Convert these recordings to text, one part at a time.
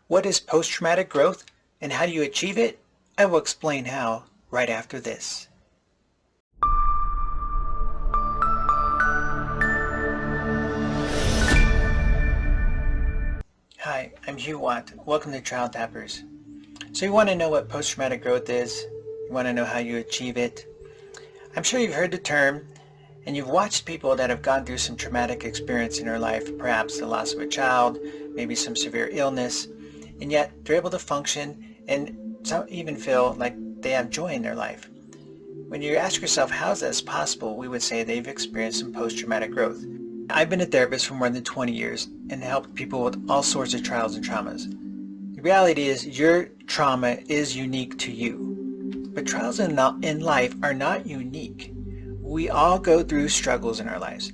What is post-traumatic growth and how do you achieve it? I will explain how right after this. Hi, I'm Hugh. Welcome to Trial Tappers. So you want to know what post-traumatic growth is? You want to know how you achieve it? I'm sure you've heard the term and you've watched people that have gone through some traumatic experience in their life, perhaps the loss of a child, maybe some severe illness, and yet they're able to function and some even feel like they have joy in their life. When you ask yourself, how is this possible, we would say they've experienced some post-traumatic growth. I've been a therapist for more than 20 years and helped people with all sorts of trials and traumas. The reality is your trauma is unique to you, but trials in life are not unique. We all go through struggles in our lives.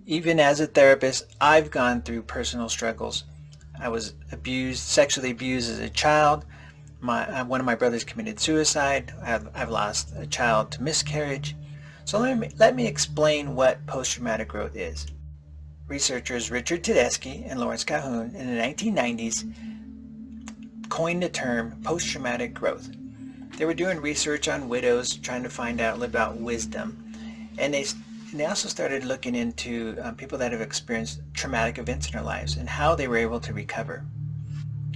Even as a therapist, I've gone through personal struggles. I was sexually abused as a child. One of my brothers committed suicide. I've lost a child to miscarriage. So let me explain what post-traumatic growth is. Researchers Richard Tedeschi and Lawrence Calhoun in the 1990s coined the term post-traumatic growth. They were doing research on widows, trying to find out about wisdom, and they also started looking into people that have experienced traumatic events in their lives and how they were able to recover.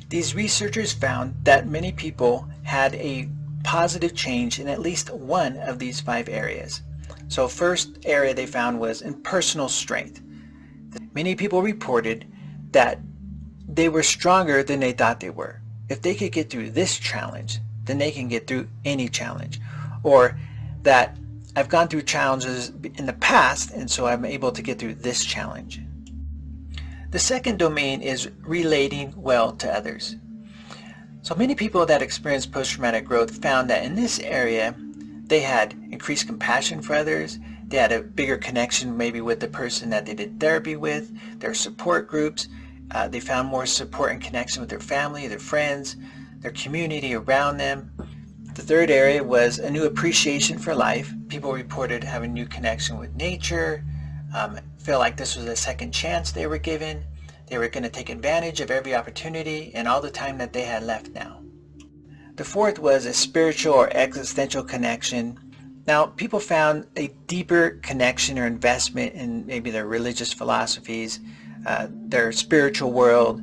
These researchers found that many people had a positive change in at least one of these 5 areas. So first area they found was in personal strength. Many people reported that they were stronger than they thought they were. If they could get through this challenge, then they can get through any challenge. Or that I've gone through challenges in the past and so I'm able to get through this challenge. The second domain is relating well to others. So many people that experience post-traumatic growth found that in this area they had increased compassion for others, they had a bigger connection maybe with the person that they did therapy with, their support groups, they found more support and connection with their family, their friends, their community around them. The third area was a new appreciation for life. People reported having a new connection with nature, feel like this was a second chance they were given. They were going to take advantage of every opportunity and all the time that they had left now. The fourth was a spiritual or existential connection. Now, people found a deeper connection or investment in maybe their religious philosophies, their spiritual world,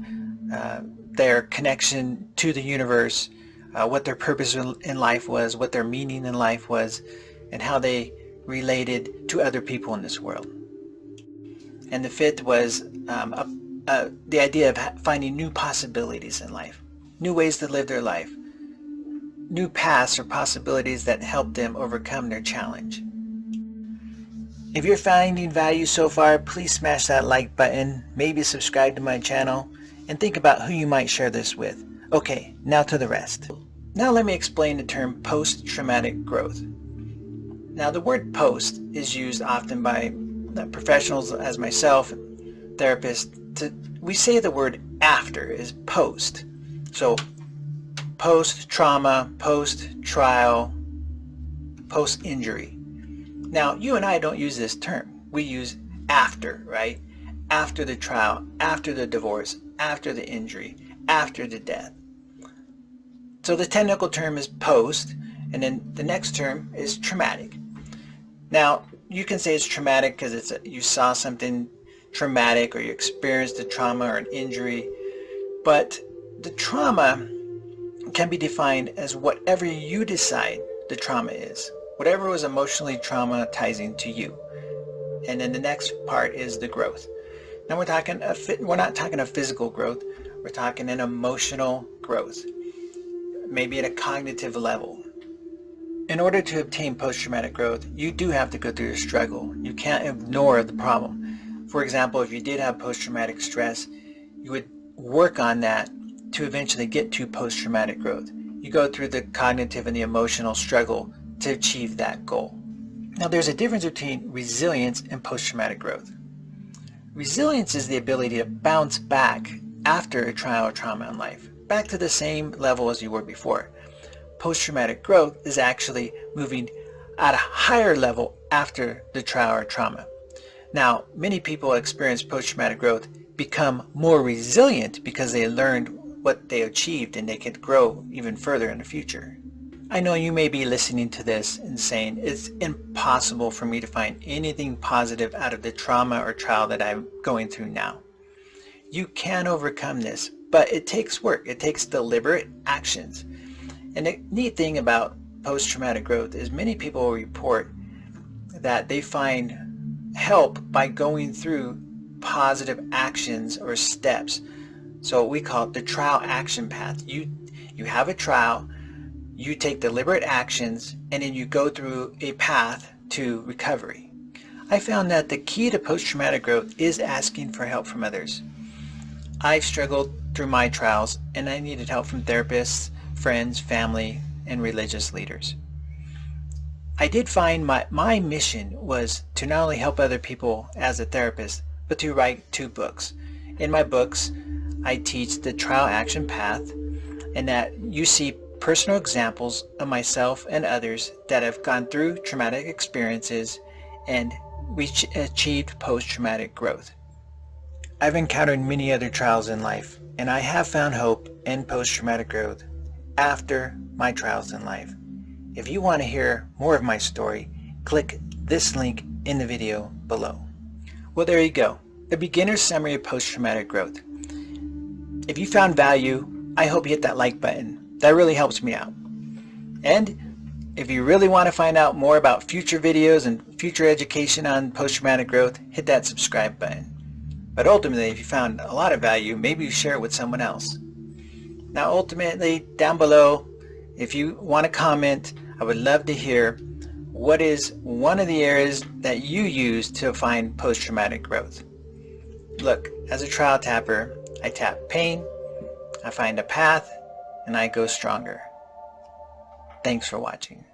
their connection to the universe, what their purpose in life was, what their meaning in life was, and how they related to other people in this world. And the fifth was the idea of finding new possibilities in life, new ways to live their life, new paths or possibilities that help them overcome their challenge. If you're finding value so far, please smash that like button, maybe subscribe to my channel, and think about who you might share this with. Okay, now to the rest. Now let me explain the term post-traumatic growth. Now the word post is used often by professionals as myself, therapists. We say the word after is post. So post-trauma, post-trial, post-injury. Now you and I don't use this term. We use after, right? After the trial, after the divorce, after the injury, after the death. So the technical term is post, and then the next term is traumatic. Now you can say it's traumatic because you saw something traumatic or you experienced a trauma or an injury, but the trauma can be defined as whatever you decide the trauma is, whatever was emotionally traumatizing to you. And then the next part is the growth. Now we're not talking a physical growth, we're talking an emotional growth, maybe at a cognitive level. In order to obtain post-traumatic growth, you do have to go through a struggle. You can't ignore the problem. For example, if you did have post-traumatic stress, you would work on that to eventually get to post-traumatic growth. You go through the cognitive and the emotional struggle to achieve that goal. Now there's a difference between resilience and post-traumatic growth. Resilience is the ability to bounce back after a trial or trauma in life, back to the same level as you were before. Post-traumatic growth is actually moving at a higher level after the trial or trauma. Now, many people experience post-traumatic growth become more resilient because they learned what they achieved and they could grow even further in the future. I know you may be listening to this and saying it's impossible for me to find anything positive out of the trauma or trial that I'm going through now. You can overcome this, but it takes work. It takes deliberate actions. And the neat thing about post-traumatic growth is many people report that they find help by going through positive actions or steps. So we call it the trial action path. You have a trial, you take deliberate actions, and then you go through a path to recovery. I found that the key to post-traumatic growth is asking for help from others. I've struggled through my trials, and I needed help from therapists, friends, family, and religious leaders. I did find my mission was to not only help other people as a therapist, but to write 2 books. In my books, I teach the trial action path, and that you see personal examples of myself and others that have gone through traumatic experiences and achieved post-traumatic growth. I've encountered many other trials in life, and I have found hope in post-traumatic growth after my trials in life. If you want to hear more of my story, click this link in the video below. Well, there you go, a beginner's summary of post-traumatic growth. If you found value, I hope you hit that like button. That really helps me out. And if you really want to find out more about future videos and future education on post-traumatic growth, hit that subscribe button. But ultimately, if you found a lot of value, maybe you share it with someone else. Now, ultimately, down below, if you want to comment, I would love to hear what is one of the areas that you use to find post-traumatic growth. Look, as a trial tapper, I tap pain, I find a path, and I go stronger. Thanks for watching.